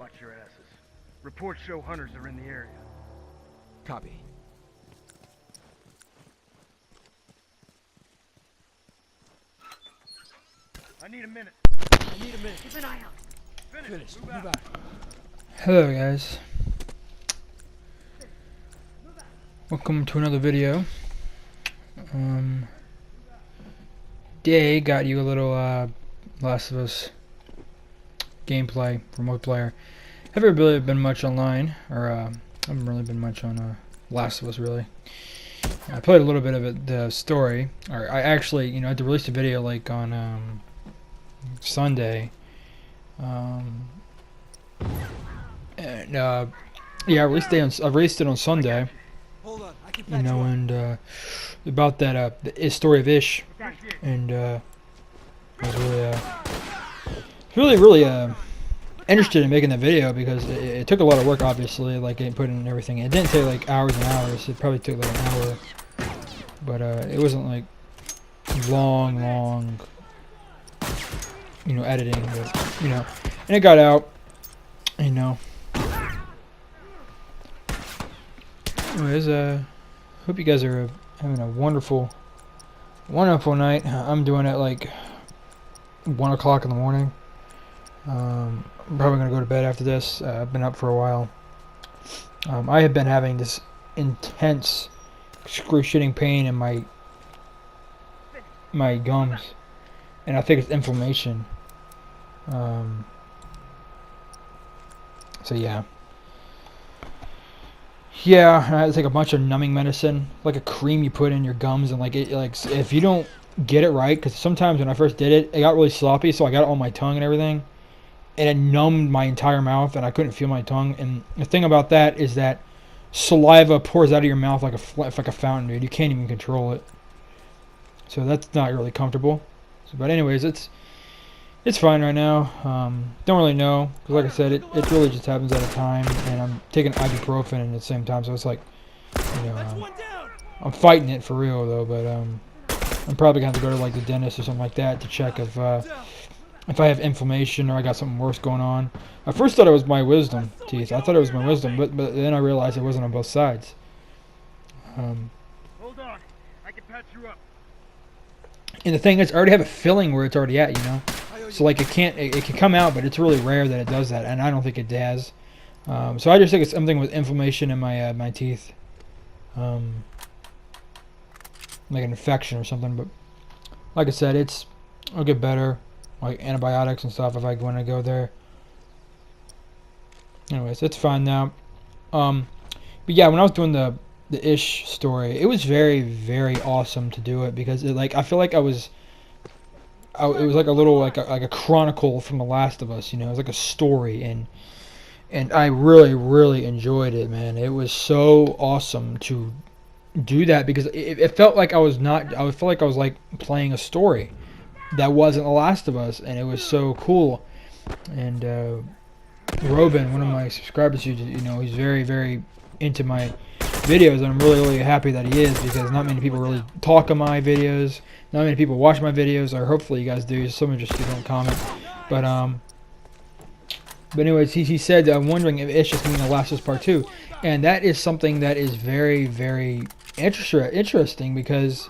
watch your asses. Reports show hunters are in the area. Copy. I need a minute. Keep an eye out. Finished. Move out. Hello guys, welcome to another video. Today got you a little Last of Us gameplay for multiplayer. Haven't really been much online, or haven't really been much on Last of Us really. I played a little bit of it, the story, or I actually, I had to release a video like on Sunday. And yeah, I released it on Sunday. Hold on, I can You know, and about that the story of Ish, and I was really interested in making that video because it took a lot of work, obviously, like putting in everything. It didn't take like hours and hours. It probably took like an hour, but it wasn't like long, editing, but and it got out, Anyways, hope you guys are having a wonderful night. I'm doing it like 1 o'clock in the morning. I'm probably gonna go to bed after this. I've been up for a while. I have been having this intense, excruciating pain in my gums, and I think it's inflammation. So yeah. Yeah, I had to take a bunch of numbing medicine, like a cream you put in your gums, and like if you don't get it right, because sometimes when I first did it, it got really sloppy, so I got it on my tongue and everything, and it numbed my entire mouth, and I couldn't feel my tongue. And the thing about that is that saliva pours out of your mouth like a fountain, dude. You can't even control it. So that's not really comfortable. But anyways, it's fine right now. Don't really know, because like I said, it really just happens at a time, and I'm taking ibuprofen at the same time, so it's like, I'm fighting it for real though. But I'm probably gonna have to go to like the dentist or something like that to check if I have inflammation or I got something worse going on. I first thought it was my wisdom teeth. I thought it was my wisdom, but then I realized it wasn't on both sides. Hold on. I can patch you up. And the thing is, I already have a filling where it's already at, So like it can come out, but it's really rare that it does that, and I don't think it does. So I just think it's something with inflammation in my my teeth, like an infection or something. But like I said, I'll get better, like antibiotics and stuff if I want to go there. Anyways, it's fine now. But yeah, when I was doing the Ish story, it was very, very awesome to do it because I feel like it was like a little like a chronicle from The Last of Us, It was like a story, and I really enjoyed it, man. It was so awesome to do that because it felt like I felt like I was like playing a story that wasn't The Last of Us, and it was so cool. And Robin, one of my subscribers, he's very into my videos, and I'm really happy that he is, because not many people really talk on my videos. Not many people watch my videos, or hopefully you guys do. Some of you just don't comment. But anyways, he said, I'm wondering if it's just mean The Last of Us Part 2. And that is something that is very interesting, because,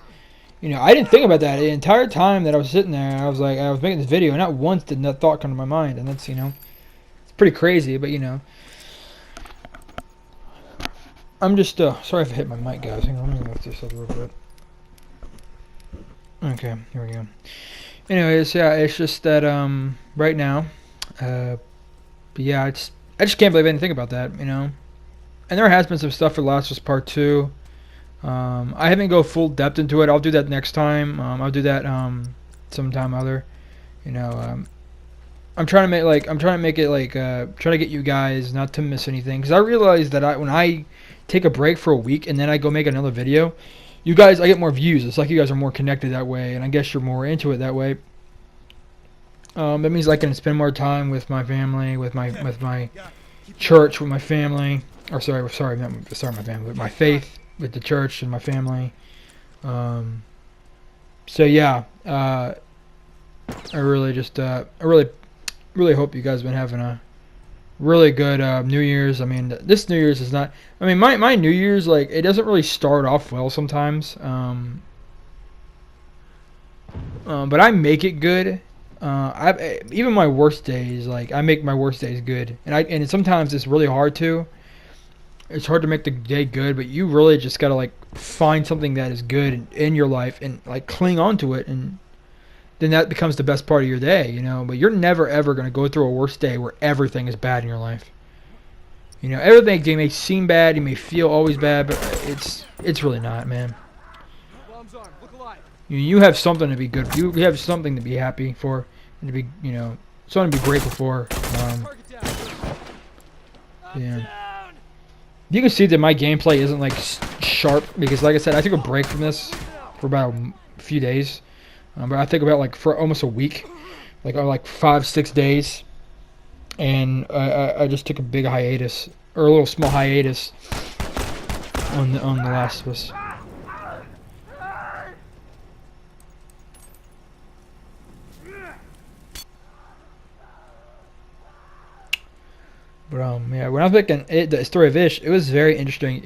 I didn't think about that the entire time that I was sitting there. I was making this video, and not once did that thought come to my mind. And that's, it's pretty crazy, but, I'm just, sorry if I hit my mic, guys. Hang on, let me lift this up real quick. Okay, here we go. Anyways, yeah, it's just that, right now, but yeah, I just can't believe I didn't think about that, And there has been some stuff for Last of Us Part 2. I haven't go full depth into it. I'll do that next time. I'll do that, sometime other, I'm trying to make it like, try to get you guys not to miss anything, because I realize that when I take a break for a week and then I go make another video, you guys, I get more views. It's like you guys are more connected that way, and I guess you're more into it that way. That means I can spend more time with my family, with my church, with my family. Or sorry, not my family, with my faith, with the church and my family. So yeah, I really hope you guys have been having really good New Year's. I mean, this New Year's is not. I mean, my New Year's, like, it doesn't really start off well sometimes. But I make it good. Even my worst days, like, I make my worst days good, and sometimes it's really hard to. It's hard to make the day good, but you really just gotta, like, find something that is good in your life and, like, cling on to it, and then that becomes the best part of your day, you know. But you're never ever gonna go through a worst day where everything is bad in your life. You know, everything may seem bad, you may feel always bad, but it's really not, man. Bomb's armed. Look alive. You have something to be good. You have something to be happy for, and to be, you know, something to be grateful for. Target down. Yeah. You can see that my gameplay isn't, like, sharp because, like I said, I took a break from this for about a few days. But I think about, like, for almost a week, like 5-6 days, and I just took a big hiatus, or a little small hiatus on the Last of Us. But yeah, when I was making the story of Ish, it was very interesting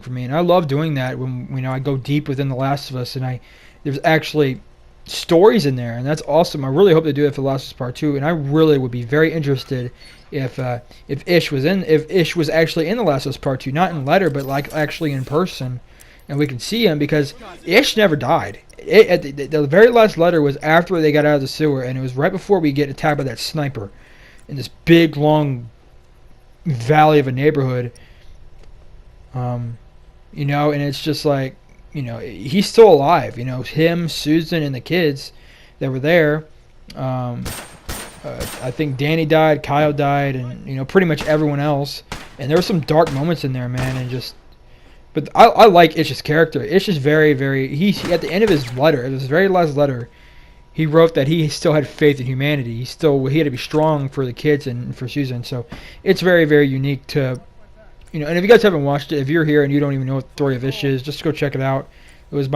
for me, and I love doing that when, you know, I go deep within The Last of Us, and there's actually stories in there, and that's awesome. I really hope they do it for The Last of Us Part 2, and I really would be very interested if Ish was actually in The Last of Us Part 2, not in letter, but, like, actually in person, and we can see him, because Ish never died. The very last letter was after they got out of the sewer, and it was right before we get attacked by that sniper in this big long valley of a neighborhood, you know, and it's just like, you know, he's still alive, you know, him, Susan, and the kids that were there. I think Danny died, Kyle died, and, you know, pretty much everyone else, and there were some dark moments in there, man, and just, but I like Ish's character. Ish is very, very, he at the end of his letter, his very last letter, he wrote that he still had faith in humanity. He had to be strong for the kids and for Susan. So it's very, very unique to, you know. And if you guys haven't watched it, if you're here and you don't even know what the story of Ish is, just go check it out. It was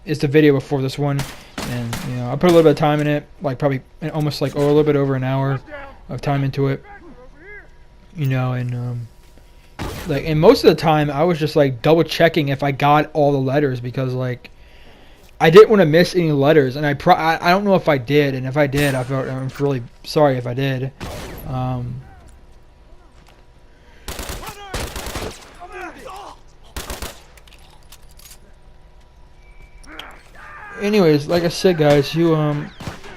it's the video before this one, and, you know, I put a little bit of time in it, like probably almost like a little bit over an hour of time into it, you know, and like, and most of the time I was just, like, double checking if I got all the letters, because, like, I didn't want to miss any letters, and I don't know if I did, and if I did, I'm really sorry if I did. Anyways, like I said, guys, I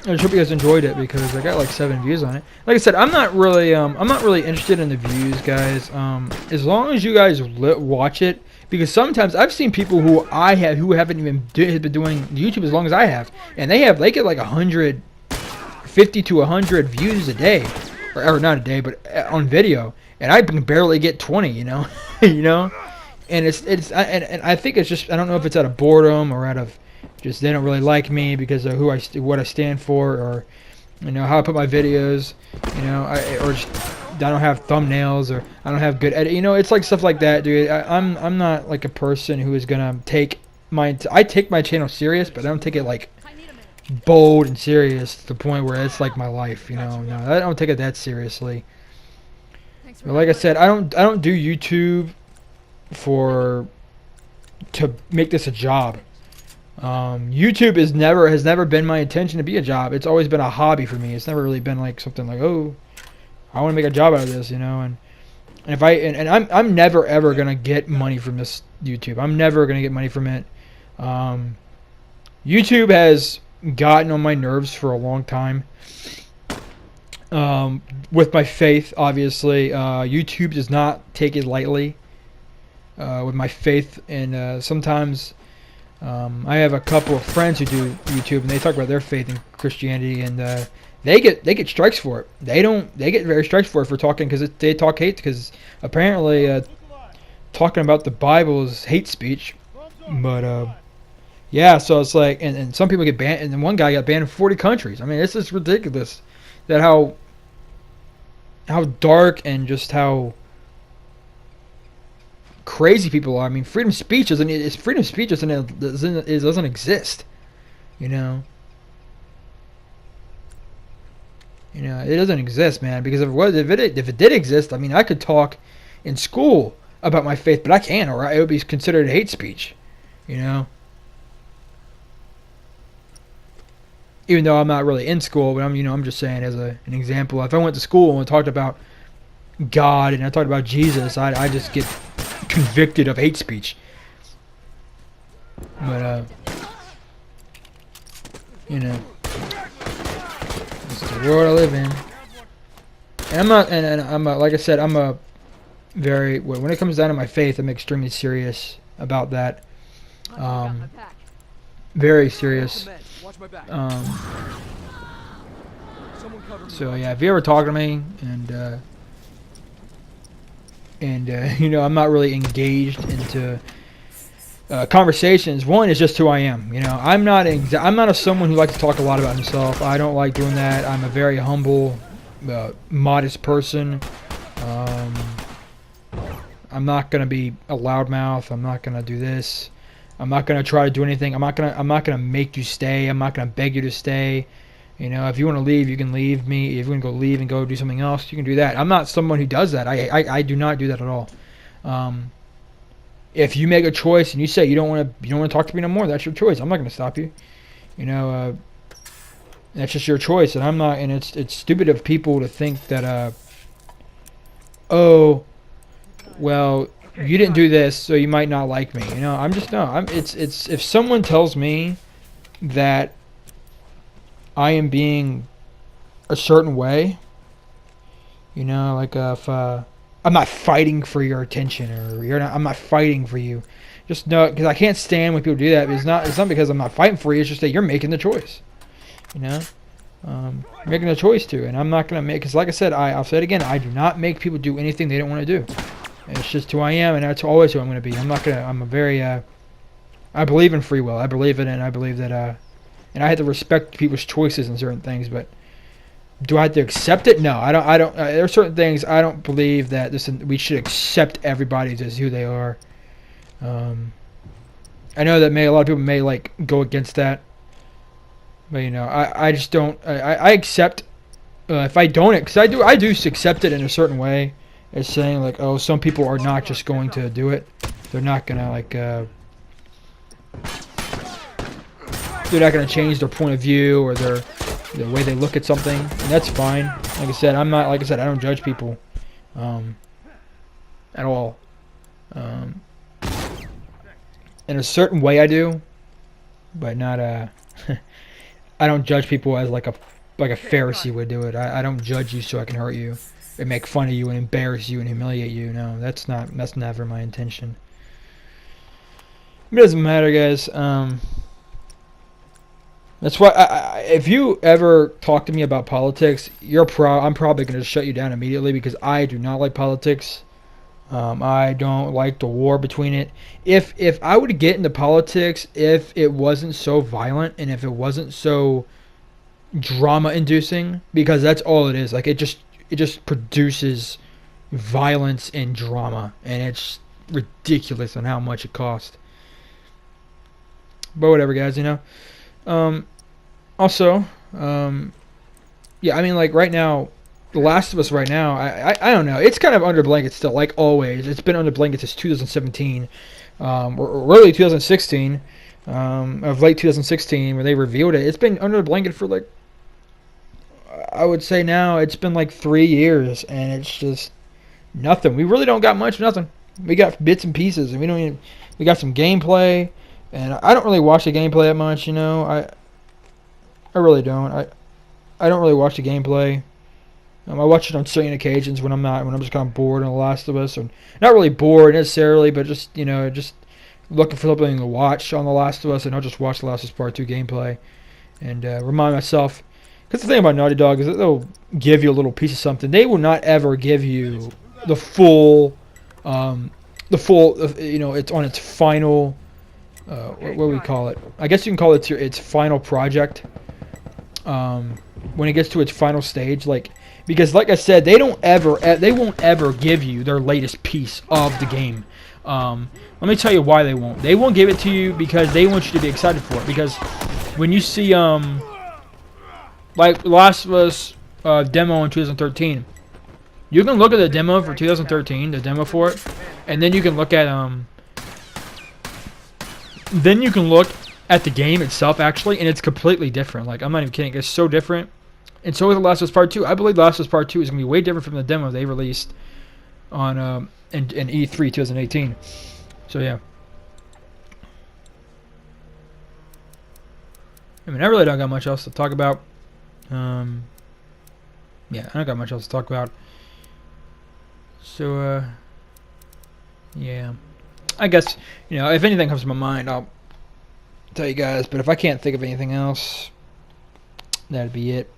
just hope you guys enjoyed it, because I got like 7 views on it. Like I said, I'm not really interested in the views, guys. As long as you guys watch it. Because sometimes I've seen people who haven't even been doing YouTube as long as I have, and they get like 150 to 100 views a day, or not a day, but on video, and I can barely get 20, you know, you know, and and I think it's just, I don't know if it's out of boredom or out of just they don't really like me because of what I stand for, or, you know, how I put my videos, you know, or just I don't have thumbnails, or I don't have good edit. You know, it's like stuff like that, dude. I'm not like a person who is gonna take I take my channel serious, but I don't take it like bold and serious to the point where it's like my life. You know, no, I don't take it that seriously. But like I said, I don't do YouTube to make this a job. YouTube has never been my intention to be a job. It's always been a hobby for me. It's never really been like something like, oh, I want to make a job out of this, you know. And if I'm never ever gonna get money from this YouTube. I'm never gonna get money from it. YouTube has gotten on my nerves for a long time. With my faith, obviously, YouTube does not take it lightly. With my faith, and sometimes I have a couple of friends who do YouTube, and they talk about their faith in Christianity, and they get strikes for it. They get very strikes for it for talking, because they talk hate, because apparently talking about the Bible is hate speech. But yeah, so it's like, and some people get banned, and then one guy got banned in 40 countries. I mean, it's just ridiculous that how dark and just how crazy people are. I mean, freedom of speech doesn't exist, you know. You know, it doesn't exist, man. Because if it did exist, I mean, I could talk in school about my faith, but I can't, or it would be considered hate speech. You know. Even though I'm not really in school, but I'm just saying as an example. If I went to school and talked about God and I talked about Jesus, I just get convicted of hate speech. But you know, it's the world I live in. And I'm not, and I'm like I said, I'm a very when it comes down to my faith, I'm extremely serious about that. Very serious. Watch my back. So yeah, if you ever talk to me and you know, I'm not really engaged into conversations. One is just who I am. You know, I'm not someone who likes to talk a lot about himself. I don't like doing that. I'm a very humble, modest person. I'm not gonna be a loudmouth. I'm not gonna do this. I'm not gonna try to do anything. I'm not gonna make you stay. I'm not gonna beg you to stay. You know, if you want to leave, you can leave me. If you want to go leave and go do something else, you can do that. I'm not someone who does that. I do not do that at all. If you make a choice and you say you don't want to talk to me no more, that's your choice. I'm not gonna stop you. You know, that's just your choice, and I'm not. And it's stupid of people to think that oh, well, you didn't do this, so you might not like me. You know, it's if someone tells me that I am being a certain way, you know, like if I'm not fighting for your attention, or I'm not fighting for you. Just know, because I can't stand when people do that. It's not because I'm not fighting for you. It's just that you're making the choice. You know, making a choice to, and I'm not gonna make. Because like I said, I'll say it again. I do not make people do anything they don't want to do. It's just who I am, and that's always who I'm gonna be. I'm a very. I believe in free will. I believe in it, and I believe that. And I have to respect people's choices in certain things, but do I have to accept it? No, I don't. There are certain things I don't believe that we should accept everybody as who they are. I know that a lot of people may like go against that, but you know, I just don't. I accept. If I don't, because I do accept it in a certain way. It's saying like, oh, some people are not just going to do it. They're not gonna like. They're not gonna change their point of view or the way they look at something, and that's fine. Like I said, I don't judge people, at all. In a certain way, I do, but not I don't judge people as like a Pharisee would do it. I don't judge you so I can hurt you, and make fun of you, and embarrass you, and humiliate you. No, that's never my intention. It doesn't matter, guys. That's why if you ever talk to me about politics, I'm probably going to shut you down immediately, because I do not like politics. I don't like the war between it. If I were to get into politics, if it wasn't so violent and if it wasn't so drama-inducing, because that's all it is. Like it just produces violence and drama, and it's ridiculous on how much it costs. But whatever, guys. You know. Also, yeah, I mean, like right now, The Last of Us right now, I don't know. It's kind of under blanket still, like always. It's been under blanket since 2017, or early 2016, of late 2016, where they revealed it. It's been under the blanket for like, I would say now, it's been like 3 years, and it's just nothing. We really don't got much, nothing. We got bits and pieces, and we got some gameplay, and I don't really watch the gameplay that much, you know. I really don't. I don't really watch the gameplay. I watch it on certain occasions when I'm just kind of bored on The Last of Us, or not really bored necessarily, but just, you know, just looking for something to watch on The Last of Us, and I'll just watch The Last of Us Part 2 gameplay and remind myself. Because the thing about Naughty Dog is that they'll give you a little piece of something. They will not ever give you the full, you know, it's on its final, what do we call it? I guess you can call it its final project. When it gets to its final stage, like, because like I said, they won't ever give you their latest piece of the game. Let me tell you why they won't. They won't give it to you because they want you to be excited for it. Because when you see like Last of Us demo in 2013. You can look at the demo for 2013, the demo for it, and then you can look at the game itself actually, and it's completely different. Like, I'm not even kidding, it's so different. And so is The Last of Us Part 2. I believe The Last of Us Part 2 is gonna be way different from the demo they released on in E3 2018. So yeah. I mean, I really don't got much else to talk about. Yeah, I don't got much else to talk about. So, yeah. I guess, if anything comes to my mind, I'll tell you guys. But if I can't think of anything else, that'd be it.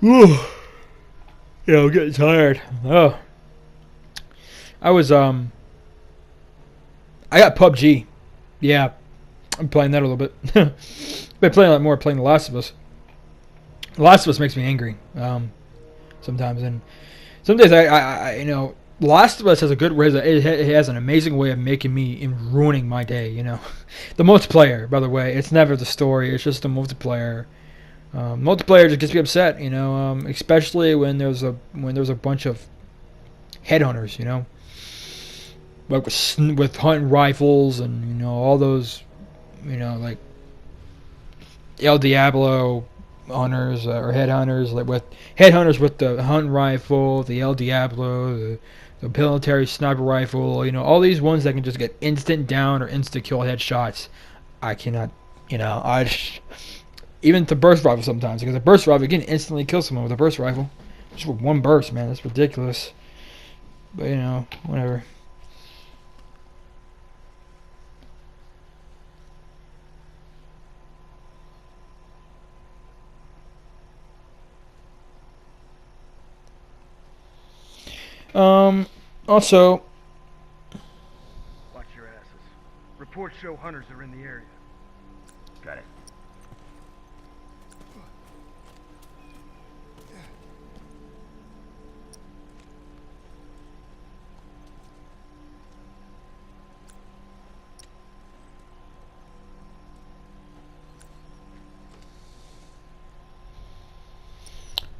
Ooh. Yeah, I'm getting tired. Oh. I got PUBG. Yeah. I'm playing that a little bit. Been playing a lot more playing The Last of Us. The Last of Us makes me angry. Sometimes. And some days I The Last of Us has it has an amazing way of making me and ruining my day, The multiplayer, by the way, it's never the story, it's just the multiplayer. Multiplayer just gets me upset, especially when there's a bunch of headhunters, like with hunting rifles and all those, like El Diablo hunters or headhunters, like with headhunters with the hunting rifle, the El Diablo, the military sniper rifle, all these ones that can just get instant down or instant kill headshots. I cannot, even the burst rifle sometimes, because a burst rifle, you can instantly kill someone with a burst rifle. Just with one burst, man. That's ridiculous. But, whatever. Also... Watch your asses. Reports show hunters are in the area. Got it.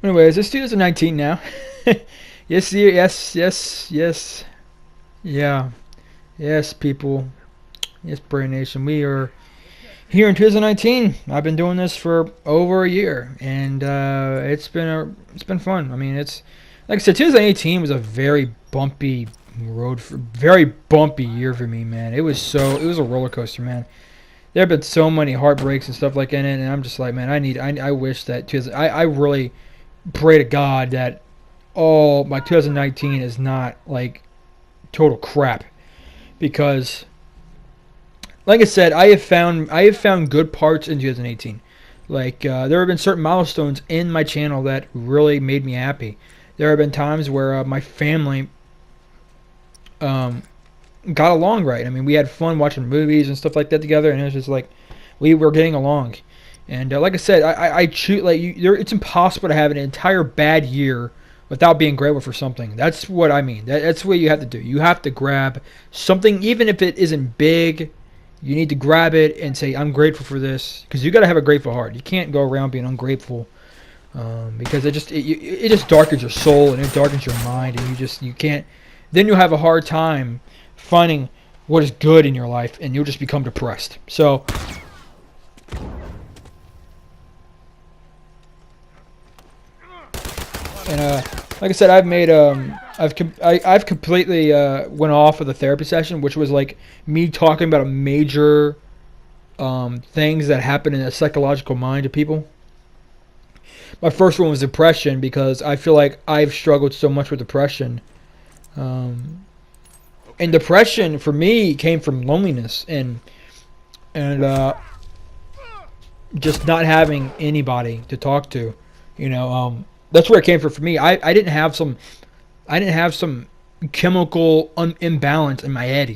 Anyways, it's 2019 now. Yes, yeah, yes, people, yes, Branation. We are here in 2019. I've been doing this for over a year, and it's been fun. I mean, it's like I said, 2018 was a very bumpy very bumpy year for me, man. It was a roller coaster, man. There have been so many heartbreaks and stuff like in it, and I'm just like, man, I wish that I really pray to God that my 2019 is not like total crap, because like I said, I have found good parts in 2018. Like there have been certain milestones in my channel that really made me happy. There have been times where my family got along right. I mean, we had fun watching movies and stuff like that together, and it was just like we were getting along. And like I said, I choose it's impossible to have an entire bad year without being grateful for something. That's what I mean. That's what you have to do. You have to grab something, even if it isn't big. You need to grab it and say, I'm grateful for this, because you got to have a grateful heart. You can't go around being ungrateful, because it just darkens your soul and it darkens your mind, and you can't. Then you'll have a hard time finding what is good in your life, and you'll just become depressed. So. And like I said, I've completely went off of the therapy session, which was like me talking about a major things that happen in the psychological mind of people. My first one was depression, because I feel like I've struggled so much with depression. And depression for me came from loneliness and just not having anybody to talk to, That's where it came from for me. I didn't have some chemical imbalance in my head,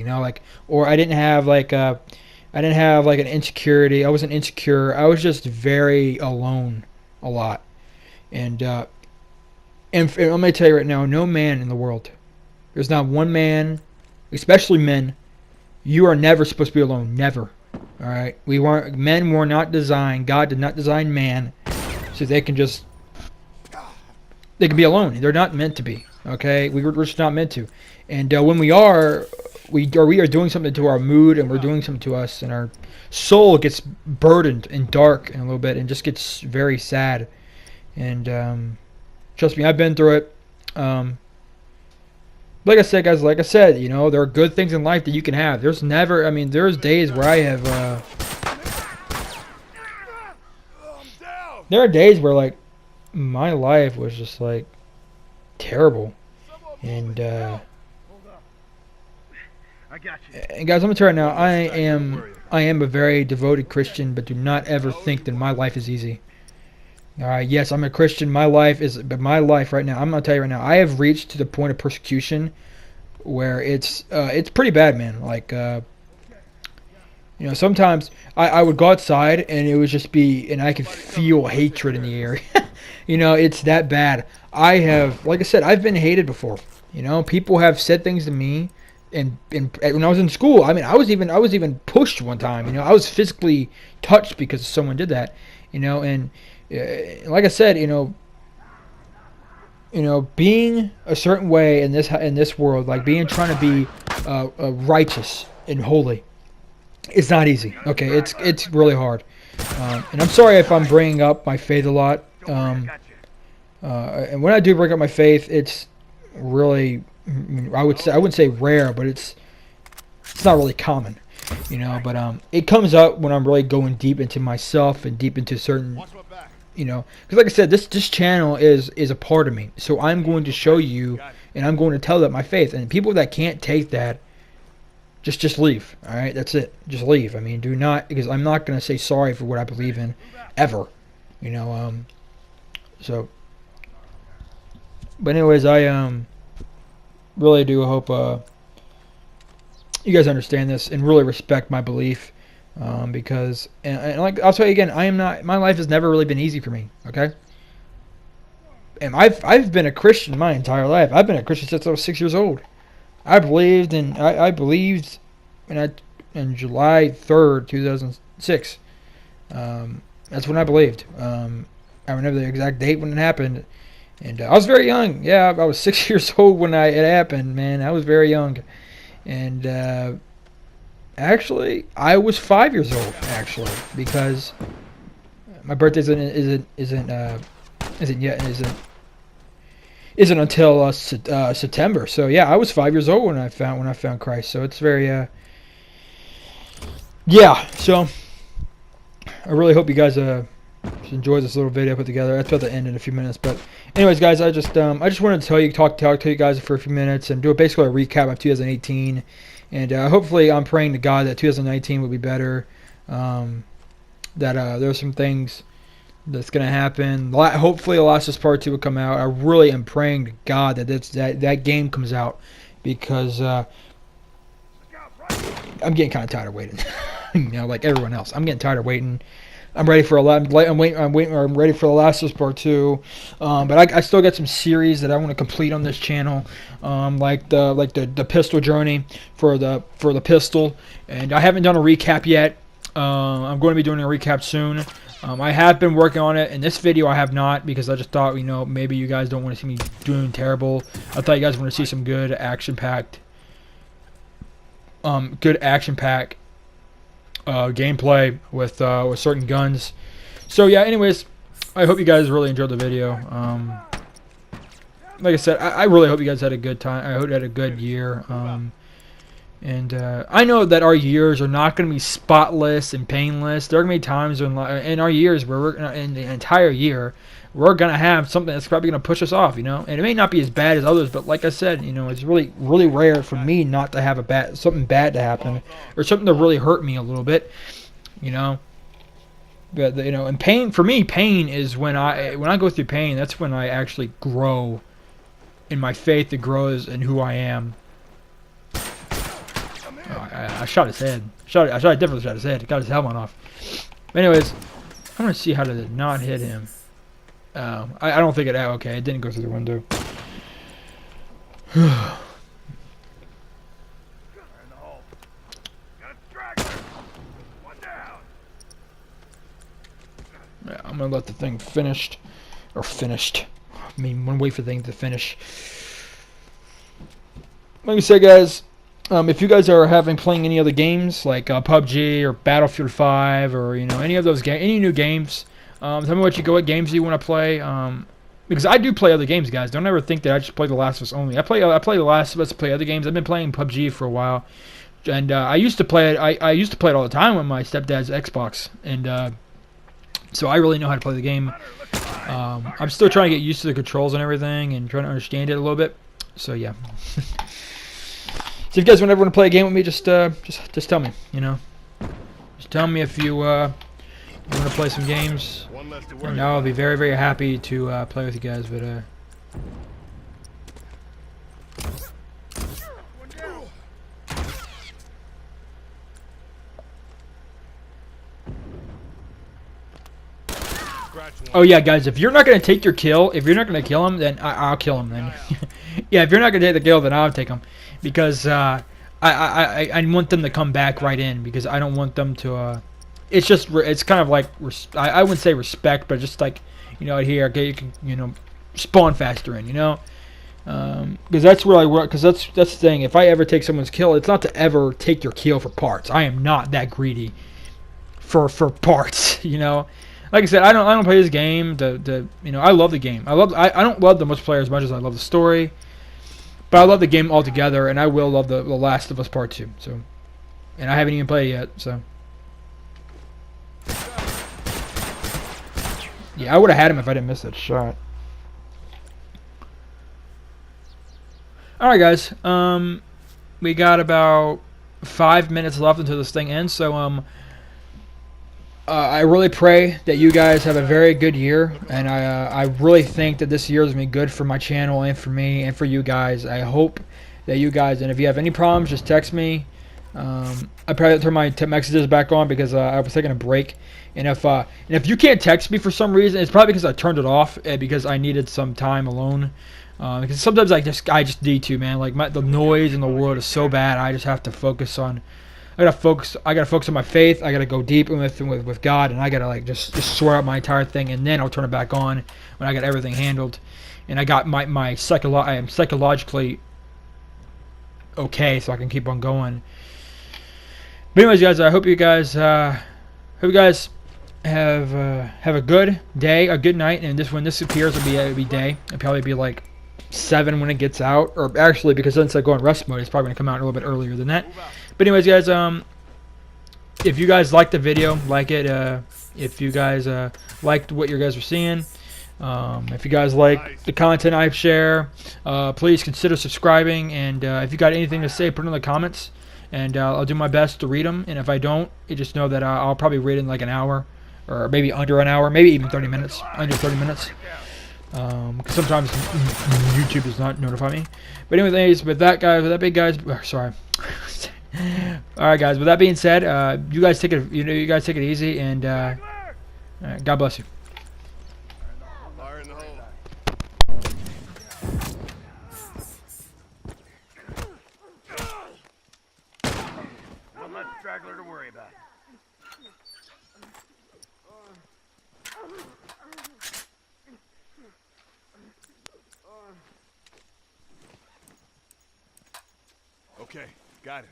or I didn't have like an insecurity. I wasn't insecure. I was just very alone a lot, and And I'm going to tell you right now, no man in the world, there's not one man, especially men, you are never supposed to be alone. Never. All right? Men were not designed, God did not design man so they can be alone. They're not meant to be. Okay? We're just not meant to. And when we are doing something to our mood, and we're doing something to us, and our soul gets burdened and dark in a little bit and just gets very sad. And trust me, I've been through it. Like I said, guys, you know, there are good things in life that you can have. There's days where I have, there are days where, like, my life was just, like, terrible. And, I got you. and guys, I'm gonna tell you right now, I am a very devoted Christian, but do not ever think that my life is easy. Alright, yes, I'm a Christian. But my life right now, I'm gonna tell you right now, I have reached to the point of persecution where it's pretty bad, man. Like, you know, sometimes I would go outside and it would just be, and I could feel hatred in the air. You know, it's that bad. Like I said, I've been hated before. You know, people have said things to me, and when I was in school, I mean, I was even pushed one time. You know, I was physically touched because someone did that. You know, and like I said, you know, being a certain way in this world, like trying to be righteous and holy, it's not easy. Okay, it's really hard. And I'm sorry if I'm bringing up my faith a lot. And when I do bring up my faith, it's really, I wouldn't say rare, but it's not really common. You know, but it comes up when I'm really going deep into myself and deep into certain. You know, because like I said, this channel is a part of me. So I'm going to show you, and I'm going to tell that my faith. And people that can't take that, just leave. All right, that's it. Just leave. I mean, do not, because I'm not going to say sorry for what I believe in, ever. You know, so. But anyways, I really do hope you guys understand this and really respect my belief. Because and like I'll tell you again, my life has never really been easy for me. Okay, and I've been a Christian my entire life. I've been a Christian since I was 6 years old. I believed in July 3rd, 2006. That's when I believed. I remember the exact date when it happened, and I was very young. Yeah, I was 6 years old when it happened. Man, I was very young, and. Actually, I was 5 years old. Actually, because my birthday isn't until September. So yeah, I was 5 years old when I found Christ. So it's very yeah. So I really hope you guys enjoy this little video I put together. That's about to end in a few minutes. But anyways, guys, I just wanted to talk to you guys for a few minutes and do basically a recap of 2018. And hopefully, I'm praying to God that 2019 will be better. That there's some things that's going to happen. Hopefully, The Last of Us Part 2 will come out. I really am praying to God that that game comes out, because I'm getting kind of tired of waiting. You know, like everyone else, I'm getting tired of waiting. I'm ready for I'm ready for The Last of Us Part 2. But I still got some series that I want to complete on this channel. Like the pistol journey for the pistol. And I haven't done a recap yet. I'm going to be doing a recap soon. I have been working on it. In this video I have not, because I just thought, you know, maybe you guys don't want to see me doing terrible. I thought you guys want to see some good action-packed gameplay with certain guns. So yeah, anyways, I hope you guys really enjoyed the video. Like I said, I really hope you guys had a good time. I hope you had a good year. And I know that our years are not going to be spotless and painless. There are going to be times in our years where in the entire year, we're going to have something that's probably going to push us off, you know. And it may not be as bad as others, but like I said, you know, it's really, really rare for me not to have something bad to happen, or something to really hurt me a little bit, you know. But you know, and pain for me, pain is when I go through pain. That's when I actually grow in my faith. It grows in who I am. Oh, I shot his head. I definitely shot his head. Got his helmet off. But anyways, I'm gonna see how to not hit him. I don't think it. Okay, it didn't go through the window. Fire in the hole. Got a straggler. One down. Yeah, I'm gonna let the thing finished. I mean, one wait for the thing to finish. Like I said, guys, if you guys are playing any other games like PUBG or Battlefield 5 or any of those any new games, tell me what games you want to play. Because I do play other games, guys. Don't ever think that I just play The Last of Us only. I play The Last of Us. Play other games. I've been playing PUBG for a while, and I used to play it. I used to play it all the time on my stepdad's Xbox, and so I really know how to play the game. I'm still trying to get used to the controls and everything, and trying to understand it a little bit. So yeah. So if you guys want to play a game with me, just tell me. Just tell me if you want to play some games. And I'll be very, very happy to play with you guys. But oh yeah, guys, if you're not gonna take your kill, if you're not gonna kill him, then I'll kill him. Then yeah, if you're not gonna take the kill, then I'll take him, because I want them to come back right in, because I don't want them to. It's kind of like I wouldn't say respect, but just like here, okay, you can spawn faster in, because that's where I work. Because that's the thing. If I ever take someone's kill, it's not to ever take your kill for parts. I am not that greedy for parts, Like I said, I don't play this game I love the game. I don't love the multiplayer as much as I love the story, but I love the game altogether, and I will love the Last of Us Part 2. So, and I haven't even played it yet. So, yeah, I would have had him if I didn't miss that shot. All right, guys. We got about 5 minutes left until this thing ends. So, I really pray that you guys have a very good year, and I really think that this year is going to be good for my channel and for me and for you guys. I hope that you guys, and if you have any problems, just text me. I probably turn my messages back on because I was taking a break, and if you can't text me for some reason, it's probably because I turned it off because I needed some time alone. Because sometimes I just need to, man. Like the noise in the world is so bad, I just have to focus on. I gotta focus on my faith. I gotta go deep with God, and I gotta just swear out my entire thing, and then I'll turn it back on when I got everything handled, and I got I am psychologically okay, so I can keep on going. But anyways, guys, I hope you guys have a good day, a good night, and when this appears, it'll be day. It'll probably be like 7 when it gets out, or actually, because since I go in rest mode, it's probably gonna come out a little bit earlier than that. But anyways, guys, if you guys liked the video, like it. If you guys liked what you guys were seeing, if you guys like the content I share, please consider subscribing. And if you got anything to say, put it in the comments, and I'll do my best to read them. And if I don't, you just know that I'll probably read in like an hour, or maybe under an hour, maybe even 30 minutes, under 30 minutes. Because sometimes YouTube does not notify me. But anyways, with that big guys, sorry. All right, guys. With that being said, you guys take it easy, and God bless you. Fire in the hole. One less straggler to worry about. Okay, got it.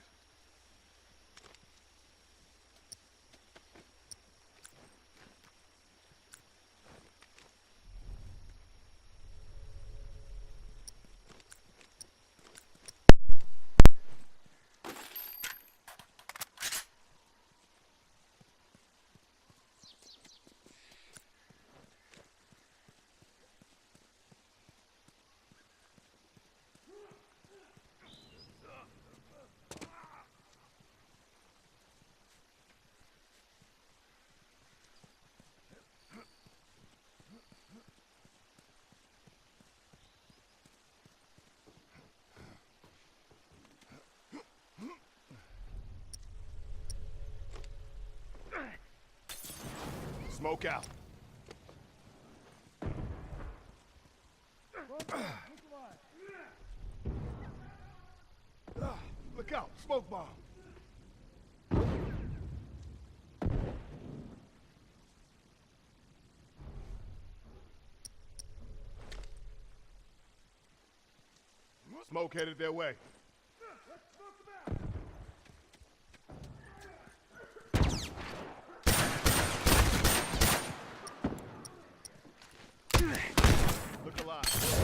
Smoke out. out. Smoke bomb. Smoke headed their way. Look alive.